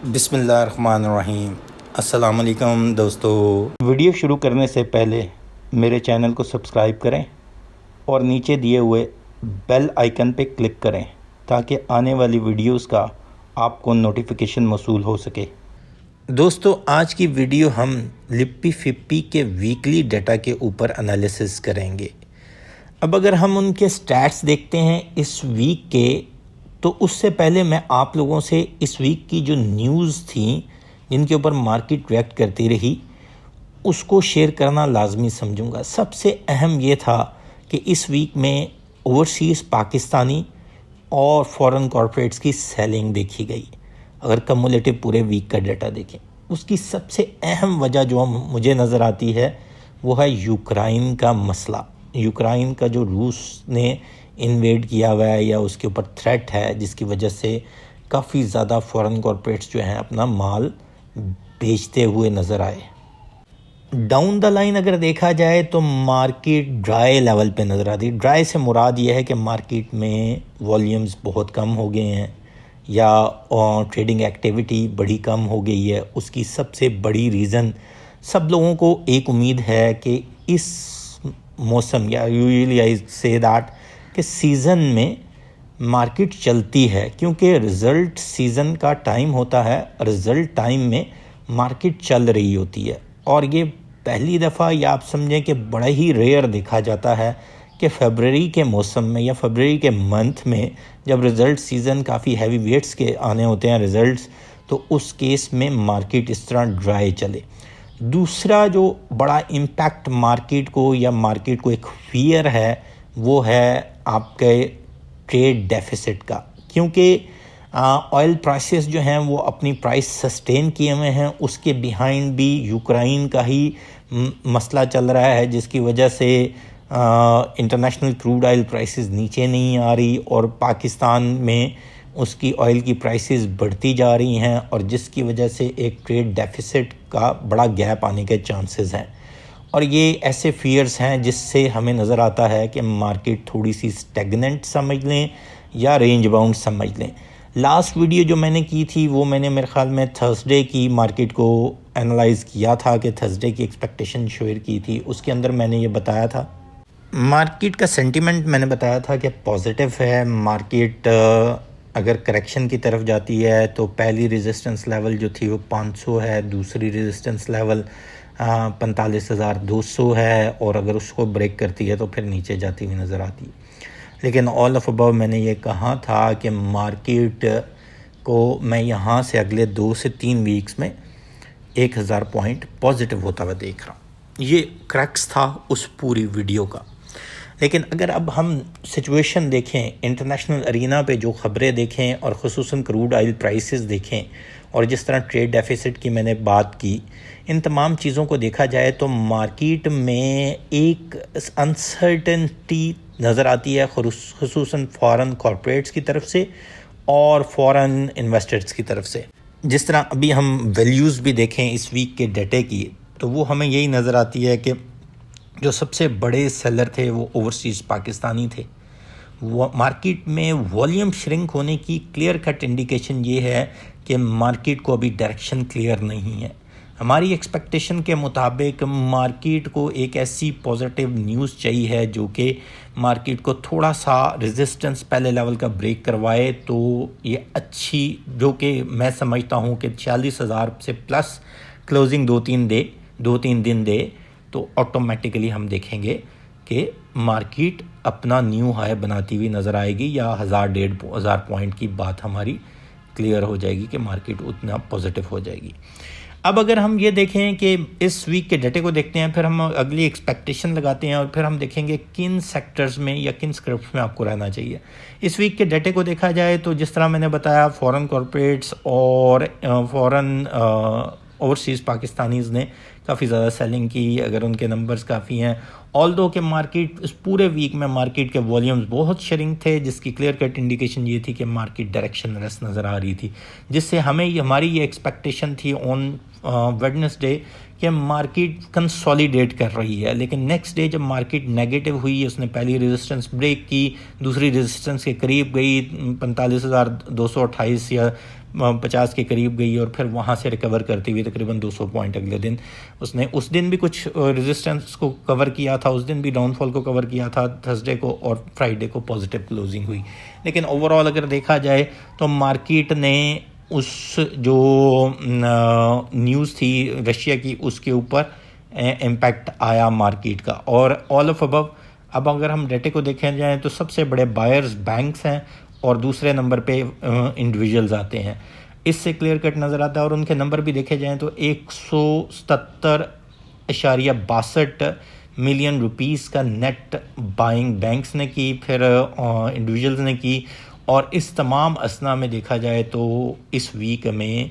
बिस्मिल्लाहिर्रहमानिर्रहीम। अस्सलाम वालेकुम दोस्तों। वीडियो शुरू करने से पहले मेरे चैनल को सब्सक्राइब करें और नीचे दिए हुए बेल आइकन पे क्लिक करें ताकि आने वाली वीडियोस का आपको नोटिफिकेशन मौसूल हो सके। दोस्तों, आज की वीडियो हम लिप्पी फिप्पी के वीकली डाटा के ऊपर एनालिसिस करेंगे। अब अगर हम उनके स्टैट्स देखते हैं इस वीक के, तो उससे पहले मैं आप लोगों से इस वीक की जो न्यूज़ थी जिनके ऊपर मार्केट रिएक्ट करती रही उसको शेयर करना लाजमी समझूंगा। सबसे अहम ये था कि इस वीक में ओवरसीज़ पाकिस्तानी और फॉरेन कॉरपोरेट्स की सेलिंग देखी गई। अगर कम्युलेटिव पूरे वीक का डाटा देखें, उसकी सबसे अहम वजह जो मुझे नज़र आती है वो है यूक्रेन का मसला। यूक्रेन का जो रूस ने इन्वेड किया हुआ है या उसके ऊपर थ्रेट है, जिसकी वजह से काफ़ी ज़्यादा फॉरेन कॉरपोरेट्स जो हैं अपना माल बेचते हुए नज़र आए। डाउन द लाइन अगर देखा जाए तो मार्केट ड्राई लेवल पे नज़र आती है। ड्राई से मुराद ये है कि मार्केट में वॉल्यूम्स बहुत कम हो गए हैं या ट्रेडिंग एक्टिविटी बड़ी कम हो गई है। उसकी सबसे बड़ी रीज़न, सब लोगों को एक उम्मीद है कि इस मौसम या यूजुअली आई से दैट कि सीज़न में मार्केट चलती है, क्योंकि रिज़ल्ट सीज़न का टाइम होता है। रिज़ल्ट टाइम में मार्केट चल रही होती है और ये पहली दफ़ा या आप समझें कि बड़ा ही रेयर देखा जाता है कि फरवरी के मौसम में या फरवरी के मंथ में जब रिज़ल्ट सीज़न काफ़ी हैवी वेट्स के आने होते हैं रिज़ल्ट्स, तो उस केस में मार्केट इस तरह ड्राई चले। दूसरा जो बड़ा इम्पैक्ट मार्केट को या मार्केट को एक फियर है वो है आपके ट्रेड डेफिसिट का, क्योंकि ऑयल प्राइसेस जो हैं वो अपनी प्राइस सस्टेन किए हुए हैं। उसके बिहाइंड भी यूक्रेन का ही मसला चल रहा है, जिसकी वजह से इंटरनेशनल क्रूड ऑयल प्राइसेस नीचे नहीं आ रही और पाकिस्तान में उसकी ऑयल की प्राइसेस बढ़ती जा रही हैं, और जिसकी वजह से एक ट्रेड डेफिसिट का बड़ा गैप आने के चांसेस हैं। और ये ऐसे फियर्स हैं जिससे हमें नज़र आता है कि मार्केट थोड़ी सी स्टेगनेंट समझ लें या रेंज बाउंड समझ लें। लास्ट वीडियो जो मैंने की थी वो मैंने मेरे ख़्याल में थर्सडे की मार्केट को एनालाइज़ किया था कि थर्सडे की एक्सपेक्टेशन शेयर की थी। उसके अंदर मैंने ये बताया था, मार्केट का सेंटिमेंट मैंने बताया था कि पॉजिटिव है। मार्केट अगर करेक्शन की तरफ जाती है तो पहली रेजिस्टेंस लेवल जो थी वो 500 है, दूसरी रेजिस्टेंस लेवल 45,200 है, और अगर उसको ब्रेक करती है तो फिर नीचे जाती हुई नज़र आती है। लेकिन ऑल ऑफ अबव मैंने ये कहा था कि मार्केट को मैं यहाँ से अगले 2 से 3 वीक्स में 1000 पॉइंट पॉजिटिव होता हुआ देख रहा हूँ। ये क्रैक्स था उस पूरी वीडियो का। लेकिन अगर अब हम सिचुएशन देखें, इंटरनेशनल अरीना पे जो ख़बरें देखें और ख़ुसूसन क्रूड ऑयल प्राइसेस देखें और जिस तरह ट्रेड डेफिसिट की मैंने बात की, इन तमाम चीज़ों को देखा जाए तो मार्केट में एक अनसर्टेनिटी नज़र आती है, ख़ुसूसन फॉरेन कॉरपोरेट्स की तरफ से और फॉरेन इन्वेस्टर्स की तरफ से। जिस तरह अभी हम वैल्यूज़ भी देखें इस वीक के डेटे की, तो वो हमें यही नज़र आती है कि जो सबसे बड़े सेलर थे वो ओवरसीज़ पाकिस्तानी थे। वो मार्केट में वॉल्यूम श्रिंक होने की क्लियर कट इंडिकेशन ये है कि मार्केट को अभी डायरेक्शन क्लियर नहीं है। हमारी एक्सपेक्टेशन के मुताबिक मार्केट को एक ऐसी पॉजिटिव न्यूज़ चाहिए है जो कि मार्केट को थोड़ा सा रेजिस्टेंस पहले लेवल का ब्रेक करवाए, तो ये अच्छी, जो कि मैं समझता हूँ कि 46,000 से प्लस क्लोजिंग 2-3 दिन दे, तो ऑटोमेटिकली हम देखेंगे कि मार्केट अपना न्यू हाई बनाती हुई नज़र आएगी या 1000-1500 पॉइंट की बात हमारी क्लियर हो जाएगी कि मार्केट उतना पॉजिटिव हो जाएगी। अब अगर हम ये देखें कि इस वीक के डेटे को देखते हैं, फिर हम अगली एक्सपेक्टेशन लगाते हैं और फिर हम देखेंगे किन सेक्टर्स में या किन स्क्रिप्ट्स में आपको रहना चाहिए। इस वीक के डेटे को देखा जाए तो जिस तरह मैंने बताया, फॉरेन कॉरपोरेट्स और फॉरेन ओवरसीज़ पाकिस्तानीज़ ने काफ़ी ज़्यादा सेलिंग की। अगर उनके नंबर्स काफ़ी हैं, ऑल्दो के मार्केट इस पूरे वीक में मार्केट के वॉल्यूम्स बहुत श्रिंक थे, जिसकी क्लियर कट इंडिकेशन ये थी कि मार्केट डायरेक्शनलेस नज़र आ रही थी, जिससे हमारी ये एक्सपेक्टेशन थी ऑन वेडनेसडे कि मार्केट कंसोलिडेट कर रही है। लेकिन नेक्स्ट डे जब मार्केट नेगेटिव हुई, उसने पहली रेजिस्टेंस ब्रेक की, दूसरी रेजिस्टेंस के करीब गई 45,228 या 50 के करीब गई और फिर वहाँ से रिकवर करती हुई तकरीबन 200 पॉइंट अगले दिन उसने उस दिन भी कुछ रेजिस्टेंस को कवर किया था, उस दिन भी डाउनफॉल को कवर किया था थर्सडे को, और फ्राइडे को पॉजिटिव क्लोजिंग हुई। लेकिन ओवरऑल अगर देखा जाए तो मार्केट ने उस जो न्यूज़ थी रशिया की उसके ऊपर इम्पैक्ट आया मार्केट का। और ऑल ऑफ अबव अब अगर हम डेटे को देखें जाएँ तो सबसे बड़े बायर्स बैंक्स हैं और दूसरे नंबर पे इंडिविजुअल्स आते हैं। इससे क्लियर कट नज़र आता है। और उनके नंबर भी देखे जाएँ तो 177.62 मिलियन रुपीस का नेट बाइंग बैंक्स ने की, फिर इंडिविजुअल्स ने की। और इस तमाम असना में देखा जाए तो इस वीक में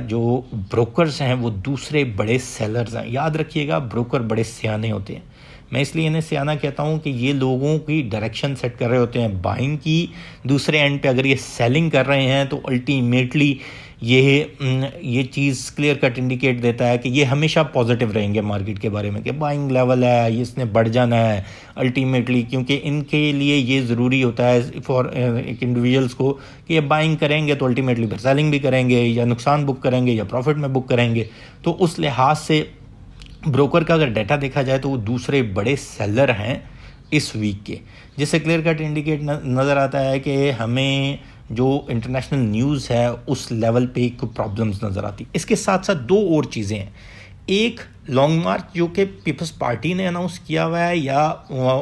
जो ब्रोकर्स हैं वो दूसरे बड़े सेलर्स हैं। याद रखिएगा, ब्रोकर बड़े सियाने होते हैं। मैं इसलिए इन्हें सियाना कहता हूँ कि ये लोगों की डायरेक्शन सेट कर रहे होते हैं बाइंग की। दूसरे एंड पे अगर ये सेलिंग कर रहे हैं तो अल्टीमेटली ये चीज़ क्लियर कट इंडिकेट देता है कि ये हमेशा पॉजिटिव रहेंगे मार्केट के बारे में कि बाइंग लेवल है, ये इसने बढ़ जाना है अल्टीमेटली, क्योंकि इनके लिए ये ज़रूरी होता है फॉर एक इंडिविजुअल्स को कि ये बाइंग करेंगे तो अल्टीमेटली फिर सेलिंग भी करेंगे, या नुकसान बुक करेंगे या प्रॉफिट में बुक करेंगे। तो उस लिहाज से ब्रोकर का अगर डाटा देखा जाए तो वो दूसरे बड़े सेलर हैं इस वीक के, जिससे क्लियर कट इंडिकेट नज़र आता है कि हमें जो इंटरनेशनल न्यूज़ है उस लेवल पे कुछ प्रॉब्लम्स नज़र आती। इसके साथ साथ दो और चीज़ें हैं। एक लॉन्ग मार्च जो कि पीपल्स पार्टी ने अनाउंस किया हुआ है या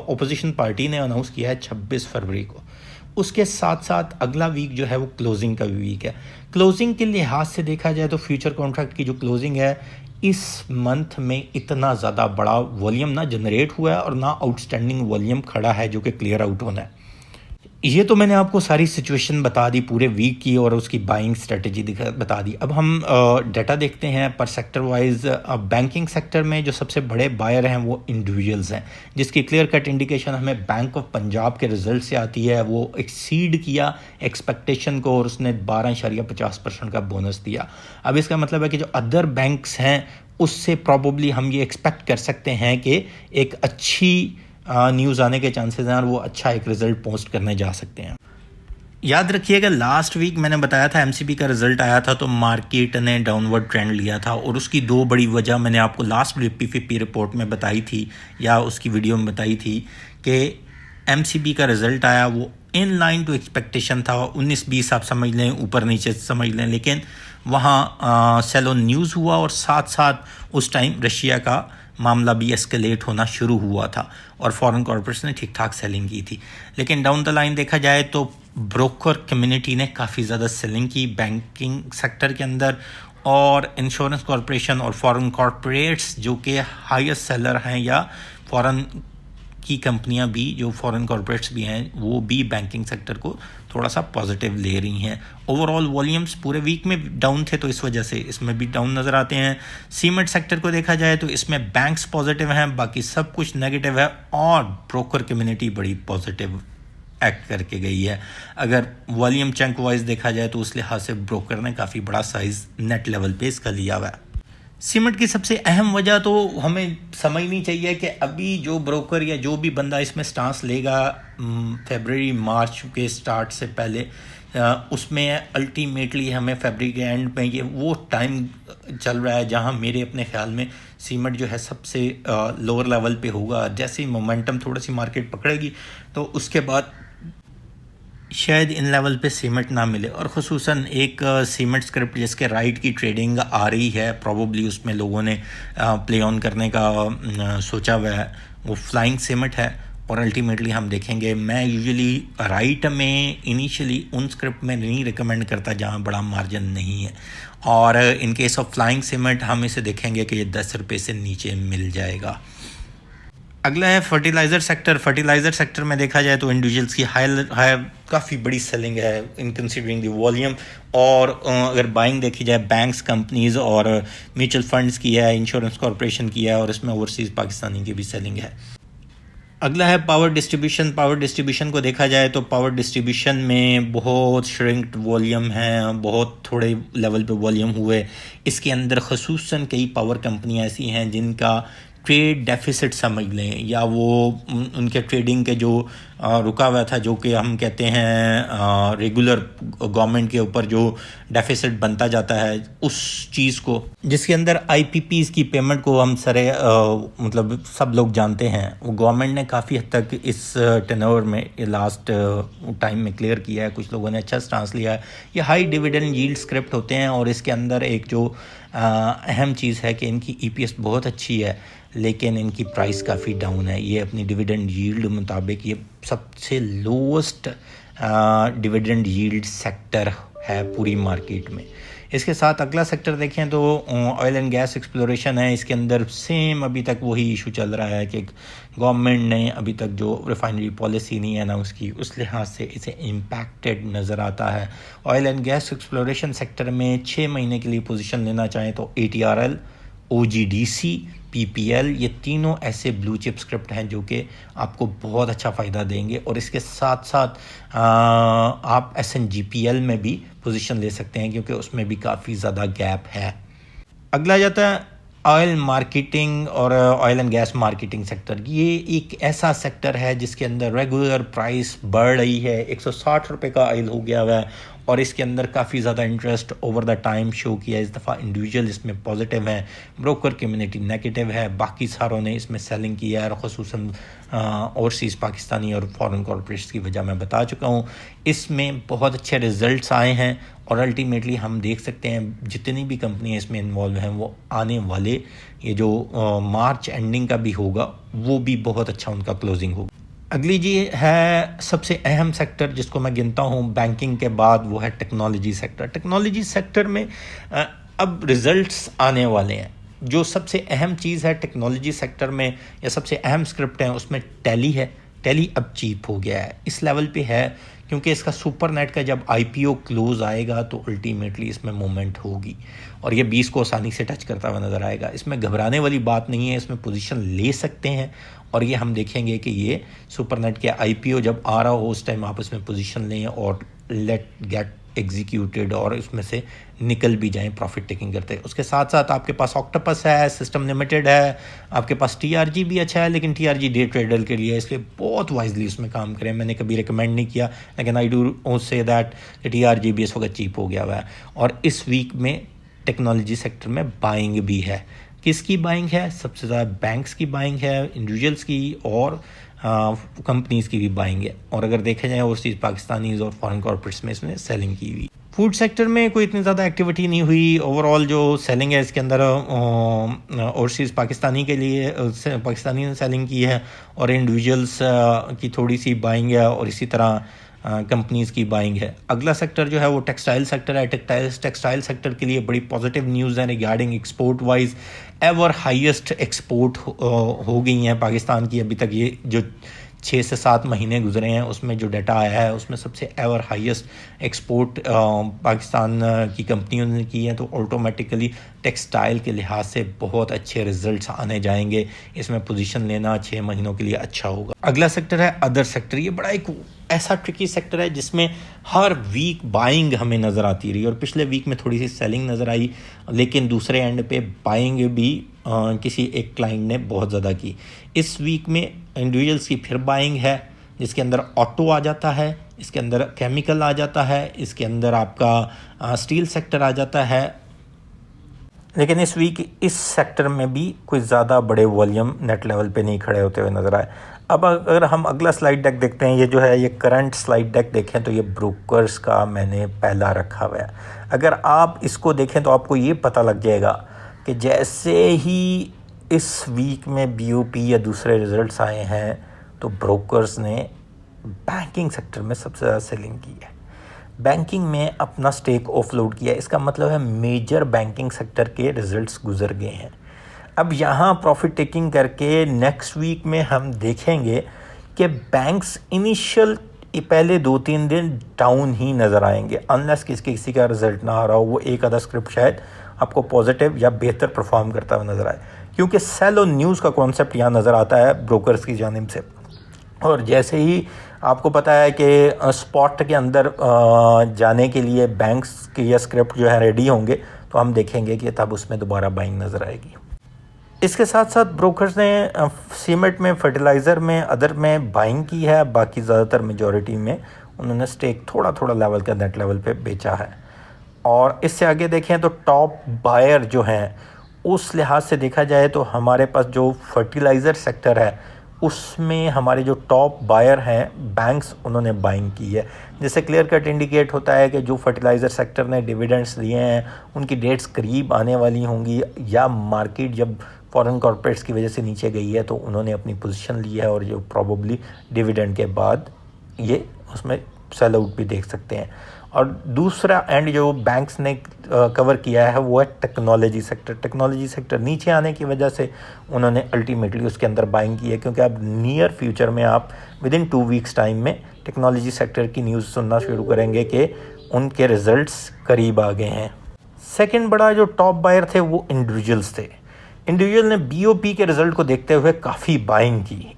ओपोजिशन पार्टी ने अनाउंस किया है 26 फरवरी को। उसके साथ साथ अगला वीक जो है वो क्लोजिंग का वीक है। क्लोजिंग के लिहाज से देखा जाए तो फ्यूचर कॉन्ट्रैक्ट की जो क्लोजिंग है इस मंथ में इतना ज़्यादा बड़ा वॉल्यूम ना जनरेट हुआ है और ना आउटस्टैंडिंग वॉल्यूम खड़ा है जो कि क्लियर आउट होना है। ये तो मैंने आपको सारी सिचुएशन बता दी पूरे वीक की और उसकी बाइंग स्ट्रेटजी बता दी। अब हम डाटा देखते हैं पर सेक्टर वाइज। बैंकिंग सेक्टर में जो सबसे बड़े बायर हैं वो इंडिविजुअल्स हैं, जिसकी क्लियर कट इंडिकेशन हमें बैंक ऑफ पंजाब के रिजल्ट से आती है। वो एक्सीड किया एक्सपेक्टेशन को और उसने 12.50% का बोनस दिया। अब इसका मतलब है कि जो अदर बैंक्स हैं उससे प्रॉबेबली हम ये एक्सपेक्ट कर सकते हैं कि एक अच्छी न्यूज़ आने के चांसेस हैं और वो अच्छा एक रिज़ल्ट पोस्ट करने जा सकते हैं। याद रखिएगा लास्ट वीक मैंने बताया था एमसीबी का रिज़ल्ट आया था तो मार्केट ने डाउनवर्ड ट्रेंड लिया था, और उसकी दो बड़ी वजह मैंने आपको लास्ट पीपीपी रिपोर्ट में बताई थी या उसकी वीडियो में बताई थी कि एमसीबी का रिज़ल्ट आया वो इन लाइन टू एक्सपेक्टेशन था। 19-20 आप समझ लें, ऊपर नीचे समझ लें, लेकिन वहाँ सेल ऑन न्यूज़ हुआ और साथ साथ उस टाइम रशिया का मामला भी एस्केलेट होना शुरू हुआ था और फॉरेन कॉर्पोरेट्स ने ठीक ठाक सेलिंग की थी। लेकिन डाउन द लाइन देखा जाए तो ब्रोकर कम्युनिटी ने काफ़ी ज़्यादा सेलिंग की बैंकिंग सेक्टर के अंदर, और इंश्योरेंस कॉर्पोरेशन और फॉरेन कॉर्पोरेट्स जो कि हाईएस्ट सेलर हैं या फॉरेन की कंपनियां भी जो फॉरेन कॉर्पोरेट्स भी हैं वो भी बैंकिंग सेक्टर को थोड़ा सा पॉजिटिव ले रही हैं। ओवरऑल वॉल्यूम्स पूरे वीक में डाउन थे तो इस वजह से इसमें भी डाउन नज़र आते हैं। सीमेंट सेक्टर को देखा जाए तो इसमें बैंक्स पॉजिटिव हैं, बाकी सब कुछ नेगेटिव है, और ब्रोकर कम्युनिटी बड़ी पॉजिटिव एक्ट करके गई है। अगर वॉल्यूम चंक वाइज देखा जाए तो उस लिहाज से ब्रोकर ने काफ़ी बड़ा साइज नेट लेवल पे इसका लिया हुआ है। सीमेंट की सबसे अहम वजह तो हमें समझनी चाहिए कि अभी जो ब्रोकर या जो भी बंदा इसमें स्टांस लेगा फरवरी मार्च के स्टार्ट से पहले, उसमें अल्टीमेटली हमें फरवरी के एंड में ये वो टाइम चल रहा है जहां मेरे अपने ख्याल में सीमेंट जो है सबसे लोअर लेवल पे होगा। जैसे ही मोमेंटम थोड़ी सी मार्केट पकड़ेगी तो उसके बाद शायद इन लेवल पे सीमेंट ना मिले, और ख़ुसूसन एक सीमेंट स्क्रिप्ट जिसके राइट की ट्रेडिंग आ रही है, प्रॉबली उसमें लोगों ने प्ले ऑन करने का सोचा हुआ है, वो फ्लाइंग सीमेंट है। और अल्टीमेटली हम देखेंगे, मैं यूजुअली राइट में इनिशियली उन स्क्रिप्ट में नहीं रिकमेंड करता जहाँ बड़ा मार्जिन नहीं है, और in case of flying cement हम इसे देखेंगे कि ये 10 रुपये से नीचे मिल जाएगा। अगला है फर्टिलाइज़र सेक्टर। फर्टिलाइज़र सेक्टर में देखा जाए तो इंडिविजुअल्स की हाई काफ़ी बड़ी सेलिंग है इन कंसीडरिंग द वॉल्यूम, और अगर बाइंग देखी जाए बैंक्स, कंपनीज़ और म्यूचुअल फंड्स की है, इंश्योरेंस कॉर्पोरेशन की है, और इसमें ओवरसीज़ पाकिस्तानी की भी सेलिंग है। अगला है पावर डिस्ट्रीब्यूशन। पावर डिस्ट्रीब्यूशन को देखा जाए तो पावर डिस्ट्रीब्यूशन में बहुत श्रिंक्ड वॉल्यूम है, बहुत थोड़े लेवल पे वॉल्यूम हुए। इसके अंदर ख़ुसूसन कई पावर कंपनियाँ ऐसी हैं जिनका ट्रेड डेफिसिट समझ लें, या वो उनके ट्रेडिंग के जो रुका हुआ था, जो कि हम कहते हैं रेगुलर गवर्नमेंट के ऊपर जो डेफिसिट बनता जाता है उस चीज़ को, जिसके अंदर आईपीपीज़ की पेमेंट को हम मतलब सब लोग जानते हैं, वो गवर्नमेंट ने काफ़ी हद तक इस टेन्योर में लास्ट टाइम में क्लियर किया है। कुछ लोगों ने अच्छा स्टांस लिया है। ये हाई डिविडेंड यील्ड स्क्रिप्ट होते हैं और इसके अंदर एक जो अहम चीज़ है कि इनकी ईपीएस बहुत अच्छी है, लेकिन इनकी प्राइस काफ़ी डाउन है। ये अपनी डिविडेंड यील्ड मुताबिक ये सबसे लोएस्ट डिविडेंड यील्ड सेक्टर है पूरी मार्केट में। इसके साथ अगला सेक्टर देखें तो ऑयल एंड गैस एक्सप्लोरेशन है। इसके अंदर सेम अभी तक वही इशू चल रहा है कि गवर्नमेंट ने अभी तक जो रिफाइनरी पॉलिसी नहीं अनाउंस की, उस लिहाज से इसे इम्पैक्टेड नज़र आता है। Oil and gas exploration sector में 6 महीने के लिए पोजीशन लेना चाहें तो ATRL, OGDC, PPL, ये तीनों ऐसे ब्लू चिप स्क्रिप्ट हैं जो कि आपको बहुत अच्छा फ़ायदा देंगे। और इसके साथ साथ आप SNGPL में भी पोजीशन ले सकते हैं क्योंकि उसमें भी काफ़ी ज़्यादा गैप है। अगला जाता है ऑयल मार्केटिंग और oil and gas marketing sector. ये एक ऐसा सेक्टर है जिसके अंदर रेगुलर प्राइस बढ़ रही है। 160 रुपये का ऑयल हो गया हुआ है और इसके अंदर काफ़ी ज़्यादा interest over the time show किया। इस दफ़ा इंडिविजुअल इसमें पॉजिटिव है, ब्रोकर कम्युनिटी नेगेटिव है, बाकी सारों ने इसमें सेलिंग किया है और ख़ुसूसन ओवरसीज़ पाकिस्तानी और फॉरेन कॉर्पोरेट्स की वजह मैं बता चुका हूँ। इसमें बहुत अच्छे रिज़ल्ट्स आए हैं और अल्टीमेटली हम देख सकते हैं जितनी भी कंपनियाँ इसमें इन्वॉल्व हैं वो आने वाले ये जो मार्च एंडिंग का भी होगा वो भी बहुत अच्छा उनका क्लोजिंग होगा। अगली जी है सबसे अहम सेक्टर जिसको मैं गिनता हूँ बैंकिंग के बाद, वो है टेक्नोलॉजी सेक्टर। टेक्नोलॉजी सेक्टर में अब रिज़ल्ट्स आने वाले हैं। जो सबसे अहम चीज़ है टेक्नोलॉजी सेक्टर में या सबसे अहम स्क्रिप्ट है उसमें टैली है। टैली अब चीप हो गया है, इस लेवल पे है क्योंकि इसका सुपरनेट का जब IPO क्लोज आएगा तो अल्टीमेटली इसमें मूवमेंट होगी और ये 20 को आसानी से टच करता हुआ नज़र आएगा। इसमें घबराने वाली बात नहीं है, इसमें पोजीशन ले सकते हैं और ये हम देखेंगे कि ये सुपरनेट के IPO जब आ रहा हो उस टाइम आप इसमें पोजीशन लें और लेट गेट एग्जीक्यूटेड और उसमें से निकल भी जाएं प्रॉफिट टेकिंग करते। उसके साथ साथ आपके पास ऑक्टोपस है, सिस्टम लिमिटेड है, आपके पास TRG भी अच्छा है, लेकिन TRG डे ट्रेडर के लिए, इसलिए बहुत वाइजली उसमें काम करें। मैंने कभी रिकमेंड नहीं किया, लेकिन I do say that TRG भी इस वक्त चीप हो गया हुआ है। और इस वीक में टेक्नोलॉजी सेक्टर में बाइंग भी है। किसकी बाइंग है? सबसे ज़्यादा बैंक्स की बाइंग है, इंडिविजुअल्स की और कंपनीज़ की भी बाइंग है। और अगर देखा जाए ओवरसीज़ पाकिस्तानीज़ और फॉरेन कॉर्पोरेट्स में इसमें सेलिंग की हुई। फूड सेक्टर में कोई इतनी ज़्यादा एक्टिविटी नहीं हुई। ओवरऑल जो सेलिंग है इसके अंदर ओवरसीज़ पाकिस्तानी के लिए पाकिस्तानी ने सेलिंग की है और इंडिविजुअल्स की थोड़ी सी बाइंग है और इसी तरह कंपनीज़ की बाइंग है। अगला सेक्टर जो है वो टेक्सटाइल सेक्टर है। टेक्सटाइल सेक्टर के लिए बड़ी पॉजिटिव न्यूज़ है regarding export wise. Ever highest export हो गई हैं पाकिस्तान की। अभी तक ये जो 6 से 7 महीने गुजरे हैं उसमें जो डाटा आया है उसमें सबसे एवर हाईएस्ट एक्सपोर्ट पाकिस्तान की कंपनियों ने की है। तो ऑटोमेटिकली टेक्सटाइल के लिहाज से बहुत अच्छे रिजल्ट्स आने जाएंगे। इसमें पोजीशन लेना 6 महीनों के लिए अच्छा होगा। अगला सेक्टर है अदर सेक्टर। ये बड़ा एक ऐसा ट्रिकी सेक्टर है जिसमें हर वीक बाइंग हमें नज़र आती रही और पिछले वीक में थोड़ी सी सेलिंग नज़र आई, लेकिन दूसरे एंड पे बाइंग भी किसी एक क्लाइंट ने बहुत ज़्यादा की। इस वीक में इंडिविजुअल्स की फिर बाइंग है जिसके अंदर ऑटो आ जाता है, इसके अंदर केमिकल आ जाता है, इसके अंदर आपका स्टील सेक्टर आ जाता है। लेकिन इस वीक इस सेक्टर में भी कोई ज़्यादा बड़े वॉल्यूम नेट लेवल पे नहीं खड़े होते हुए नज़र आए। अब अगर हम अगला स्लाइड डेक देखते हैं, ये जो है ये करंट स्लाइड डेक देखें तो ये ब्रोकर्स का मैंने पहला रखा हुआ है। अगर आप इसको देखें तो आपको ये पता लग जाएगा कि जैसे ही इस वीक में BOP या दूसरे रिजल्ट्स आए हैं तो ब्रोकर्स ने बैंकिंग सेक्टर में सबसे ज़्यादा सेलिंग की है। बैंकिंग में अपना स्टेक ऑफलोड किया। इसका मतलब है मेजर बैंकिंग सेक्टर के रिजल्ट्स गुजर गए हैं। अब यहाँ प्रॉफिट टेकिंग करके नेक्स्ट वीक में हम देखेंगे कि बैंक्स इनिशियल पहले 2-3 दिन डाउन ही नज़र आएंगे अनलेस किसी का रिजल्ट ना आ रहा हो। वो एक आधा स्क्रिप्ट शायद आपको पॉजिटिव या बेहतर परफॉर्म करता हुआ नज़र आए, क्योंकि सेल और न्यूज़ का कॉन्सेप्ट यहाँ नज़र आता है ब्रोकर्स की जानिब से। और जैसे ही आपको पता है कि स्पॉट के अंदर जाने के लिए बैंक्स की या स्क्रिप्ट जो है रेडी होंगे तो हम देखेंगे कि तब उसमें दोबारा बाइंग नज़र आएगी। इसके साथ साथ ब्रोकर्स ने सीमेंट में, फर्टिलाइज़र में, अदर में बाइंग की है। बाकी ज़्यादातर मेजॉरिटी में उन्होंने स्टेक थोड़ा थोड़ा लेवल का नेट लेवल पे बेचा है। और इससे आगे देखें तो टॉप बायर जो हैं, उस लिहाज से देखा जाए तो हमारे पास जो फर्टिलाइज़र सेक्टर है उसमें हमारे जो टॉप बायर हैं बैंक्स, उन्होंने बाइंग की है। जिससे क्लियर कट इंडिकेट होता है कि जो फर्टिलाइज़र सेक्टर ने डिविडेंड्स लिए हैं उनकी डेट्स करीब आने वाली होंगी, या मार्केट जब फॉरेन कॉर्पोरेट्स की वजह से नीचे गई है तो उन्होंने अपनी पोजीशन ली है, और जो प्रॉबली डिविडेंड के बाद ये उसमें सेल आउट भी देख सकते हैं। और दूसरा एंड जो बैंक्स ने कवर किया है वो है टेक्नोलॉजी सेक्टर। टेक्नोलॉजी सेक्टर नीचे आने की वजह से उन्होंने अल्टीमेटली उसके अंदर बाइंग की है, क्योंकि अब नियर फ्यूचर में आप विद इन 2 वीक्स टाइम में टेक्नोलॉजी सेक्टर की न्यूज़ सुनना शुरू करेंगे कि उनके रिजल्ट्स करीब आ गए हैं। सेकेंड बड़ा जो टॉप बायर थे वो इंडिविजुअल्स थे। इंडिविजुअल ने BOP के रिज़ल्ट को देखते हुए काफ़ी बाइंग की।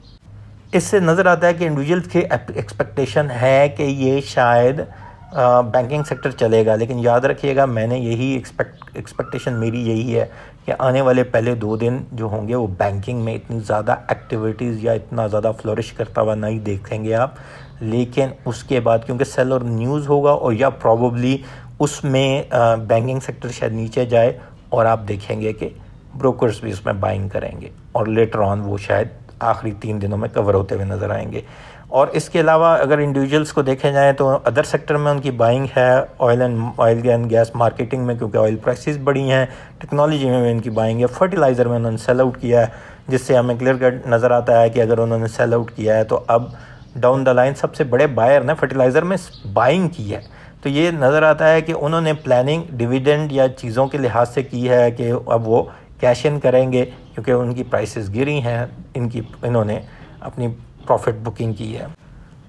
इससे नज़र आता है कि इंडिविजुअल्स की एक्सपेक्टेशन है कि ये शायद बैंकिंग सेक्टर चलेगा, लेकिन याद रखिएगा मैंने यही एक्सपेक्टेशन मेरी यही है कि आने वाले पहले 2 दिन जो होंगे वो बैंकिंग में इतनी ज़्यादा एक्टिविटीज़ या इतना ज़्यादा फ्लोरिश करता हुआ नहीं देखेंगे आप। लेकिन उसके बाद क्योंकि सेल और न्यूज़ होगा, और या प्रॉबली उसमें बैंकिंग सेक्टर शायद नीचे जाए, और आप देखेंगे कि ब्रोकर्स भी उसमें बाइंग करेंगे, और लेटर ऑन वो शायद आखिरी 3 दिनों में कवर होते हुए नज़र आएंगे। और इसके अलावा अगर इंडिविजुअल्स को देखे जाए तो अदर सेक्टर में उनकी बाइंग है, ऑयल एंड गैस मार्केटिंग में क्योंकि ऑयल प्राइसेस बढ़ी हैं, टेक्नोलॉजी में भी उनकी बाइंग है, फर्टिलाइज़र में उन्होंने सेल आउट किया है, जिससे हमें क्लियर कट नज़र आता है कि अगर उन्होंने सेल आउट किया है तो अब डाउन द लाइन सबसे बड़े बायर ने फर्टिलाइज़र में बाइंग की है। तो ये नज़र आता है कि उन्होंने प्लानिंग डिविडेंड या चीज़ों के लिहाज से की है कि अब वो कैश इन करेंगे, क्योंकि उनकी प्राइसेस गिरी हैं, इन्होंने अपनी प्रॉफिट बुकिंग की है।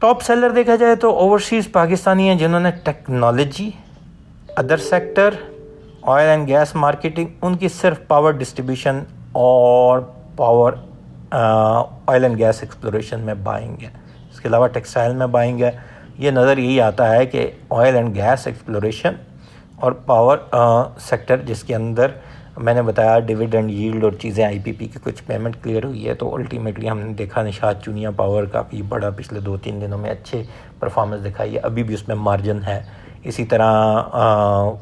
टॉप सेलर देखा जाए तो ओवरसीज़ पाकिस्तानी हैं जिन्होंने technology, other sector, oil and gas marketing, उनकी सिर्फ पावर डिस्ट्रीब्यूशन और power oil and gas exploration में बाइंग है। इसके अलावा टेक्सटाइल में बाइंग है। ये नज़र यही आता है कि ऑयल एंड गैस एक्सप्लोरेशन और पावर सेक्टर, जिसके अंदर मैंने बताया डिविडेंड यील्ड और चीज़ें, IPP की कुछ पेमेंट क्लियर हुई है, तो अल्टीमेटली हमने देखा निशात चुनिया पावर काफ़ी बड़ा पिछले 2-3 दिनों में अच्छे परफॉर्मेंस दिखाई है, अभी भी उसमें मार्जिन है। इसी तरह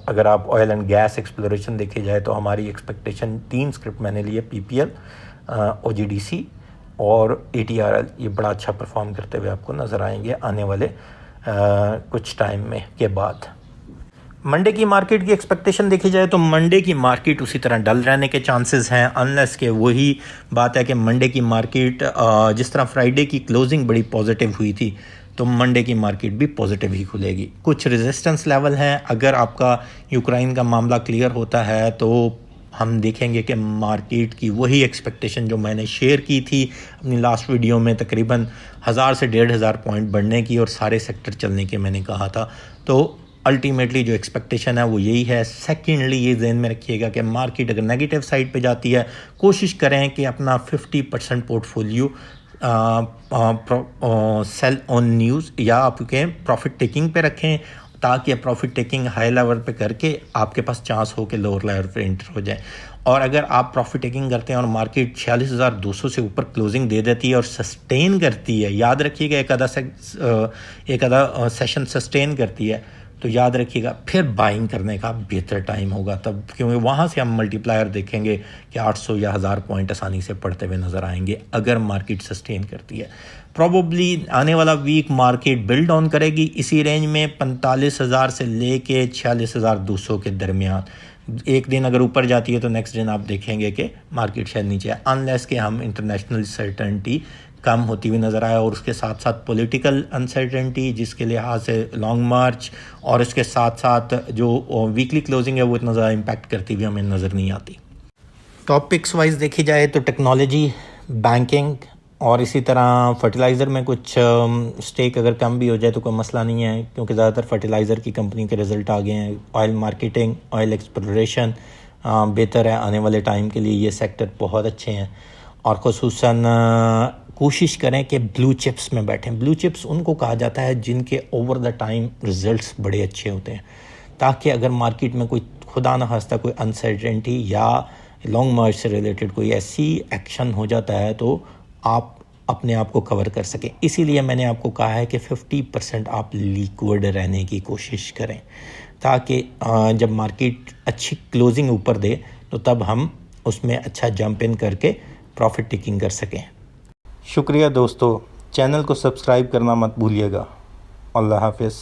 अगर आप ऑयल एंड गैस एक्सप्लोरेशन देखे जाए तो हमारी एक्सपेक्टेशन 3 स्क्रिप्ट मैंने लिए, PPL, OGDC और ATRL, ये बड़ा अच्छा परफॉर्म करते हुए आपको नज़र आएंगे आने वाले कुछ टाइम में के बाद। मंडे की मार्केट की एक्सपेक्टेशन देखी जाए तो मंडे की मार्केट उसी तरह डल रहने के चांसेस हैं, अनलेस के वही बात है कि मंडे की मार्केट जिस तरह फ्राइडे की क्लोजिंग बड़ी पॉजिटिव हुई थी तो मंडे की मार्केट भी पॉजिटिव ही खुलेगी। कुछ रेजिस्टेंस लेवल हैं, अगर आपका यूक्रेन का मामला क्लियर होता है तो हम देखेंगे कि मार्केट की वही एक्सपेक्टेशन जो मैंने शेयर की थी अपनी लास्ट वीडियो में, तकरीबन 1000 से 1500 पॉइंट बढ़ने की और सारे सेक्टर चलने के मैंने कहा था, तो अल्टीमेटली जो एक्सपेक्टेशन है वो यही है। सेकेंडली ये ज़हन में रखिएगा कि मार्केट अगर नेगेटिव साइड पे जाती है, कोशिश करें कि अपना 50% पोर्टफोलियो सेल ऑन न्यूज़ या आपके प्रॉफिट टेकिंग पे रखें, ताकि प्रॉफिट टेकिंग हाई लेवल पे करके आपके पास चांस हो कि लोअर लेवल पे एंटर हो जाए। और अगर आप प्रॉफिट टेकिंग करते हैं और मार्केट 46,200 से ऊपर क्लोजिंग दे देती है और सस्टेन करती है, याद रखिएगा एक आधा सेशन सस्टेन करती है, तो याद रखिएगा फिर बाइंग करने का बेहतर टाइम होगा तब, क्योंकि वहाँ से हम मल्टीप्लायर देखेंगे कि 800 या 1000 पॉइंट आसानी से पढ़ते हुए नज़र आएंगे अगर मार्केट सस्टेन करती है। प्रॉबली आने वाला वीक मार्केट बिल्ड ऑन करेगी इसी रेंज में 45,000 से लेके 46,200 के दरमियान। एक दिन अगर ऊपर जाती है तो नेक्स्ट दिन आप देखेंगे कि मार्केट शायद नीचे है, अनलेस कि हम इंटरनेशनल सर्टेनिटी कम होती हुई नज़र आया और उसके साथ साथ पॉलिटिकल अनसर्टेनिटी जिसके लिहाज से लॉन्ग मार्च और इसके साथ साथ जो वीकली क्लोजिंग है वो इतना ज़्यादा इम्पैक्ट करती हुई हमें नज़र नहीं आती। टॉपिक्स वाइज देखी जाए तो टेक्नोलॉजी, बैंकिंग और इसी तरह फर्टिलाइज़र में कुछ स्टेक अगर कम भी हो जाए तो कोई मसला नहीं है, क्योंकि ज़्यादातर फर्टिलाइज़र की कंपनी के रिज़ल्ट आ गए हैं। ऑयल मार्केटिंग, ऑयल एक्सप्लोरेशन बेहतर है आने वाले टाइम के लिए, ये सेक्टर बहुत अच्छे हैं। और ख़ुसूसन कोशिश करें कि ब्लू चिप्स में बैठें। ब्लू चिप्स उनको कहा जाता है जिनके ओवर द टाइम रिजल्ट्स बड़े अच्छे होते हैं, ताकि अगर मार्केट में कोई खुदा न खास्ता कोई अनसर्टेनिटी या लॉन्ग मार्च से रिलेटेड कोई ऐसी एक्शन हो जाता है तो आप अपने आप को कवर कर सकें। इसीलिए मैंने आपको कहा है कि 50% आप लिक्विड रहने की कोशिश करें, ताकि जब मार्केट अच्छी क्लोजिंग ऊपर दे तो तब हम उसमें अच्छा जंप इन करके प्रॉफिट टेकिंग कर सकें। शुक्रिया दोस्तों, चैनल को सब्सक्राइब करना मत भूलिएगा। अल्लाह हाफ़िज़।